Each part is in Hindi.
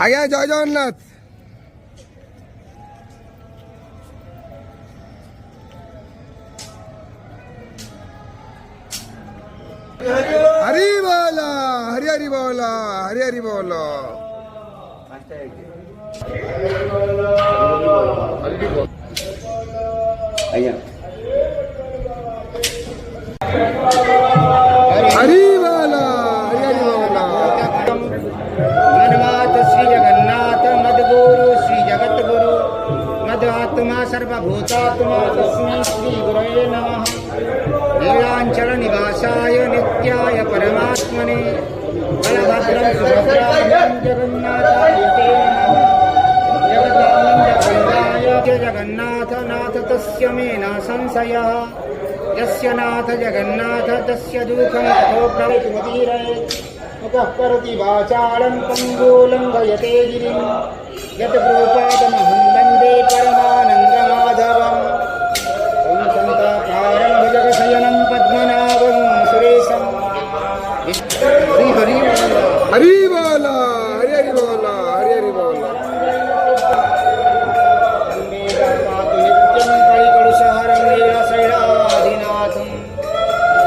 ଆଜ୍ଞା ଜୟ ଜଗନ୍ନାଥ। हरि बोला हरि हरि बोला हरि हरि बोला। हरि बोला हरि हरि बोला। मन्मात श्री जगन्नाथ मद्गुरु श्री जगत गुरु मदात्मा सर्वभूतात्मा तस्मै श्री गुरवे नमः। नीलांचल निवासाय नित्याय परमात्मने बलभद्रं सुभद्राभ्यां जगन्नाथाय ते नमः। जगदानन्दकन्दाय जगन्नाथ नाथ तस्य मे न संशयः। यस्य नाथ जगन्नाथ तस्य दुःखं ततो प्रवितुमतीरयेत्। मुखः करोति वाचालं पङ्गुलं गयते गिरिं यत्कृपातमहं वन्दे परमानन्दमाधवम्। ॐ शान्ताकारं भुजगशयनं पद्मनाभं सुरेशं। हरि हरि हरि बोला हरि हरि बोला हरि हरि बोला। नित्यं कलिकलुषहरं लीलाशैलाधिनाथं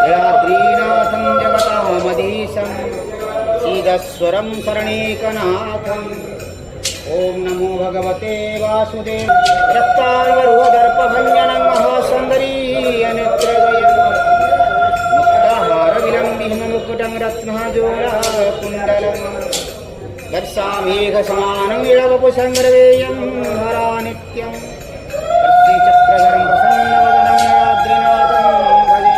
जयाद्रीनाथं जगतामधीशं सीदस्वरं शरणैकनाथम्। ॐ नमो भगवते वासुदेव रक्तार्वरुहदर्पभञ्जनं महासुन्दरीयनेत्रद्वयं मुक्ताहारविलम्बितमुकुटं रत्नजोड़कुण्डलं वर्षामेघसमानं इळवपुसंग्रवेयं हरानित्यं श्रीचक्रधरं प्रसन्नवदनं याद्रिनाथं भजे।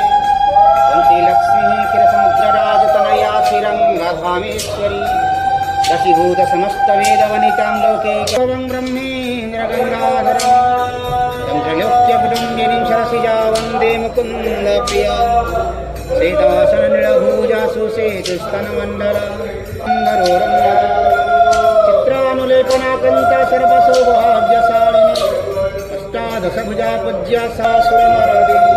ॐ श्रीलक्ष्मीः क्षीरसमुद्रराजतनया श्रीरङ्गधामेश्वरी वशीभूतसमस्तवेदवनितां लोकैकं ब्रह्मेन्द्रगङ्गाधरं चन्द्रलोक्यकुटुम्बिनीं सरसिजा वन्दे मुकुन्दप्रिया। श्वेतासननिलभुजा सुसेतुस्तनमण्डला चित्रानुलेपनाकन्ता सर्वसौभाग्यशालिनी अष्टादशभुजा पूज्या सा सुरमरदेवी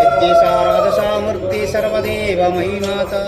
विद्येशाराधसा मूर्ति सर्वदेवमयी माता।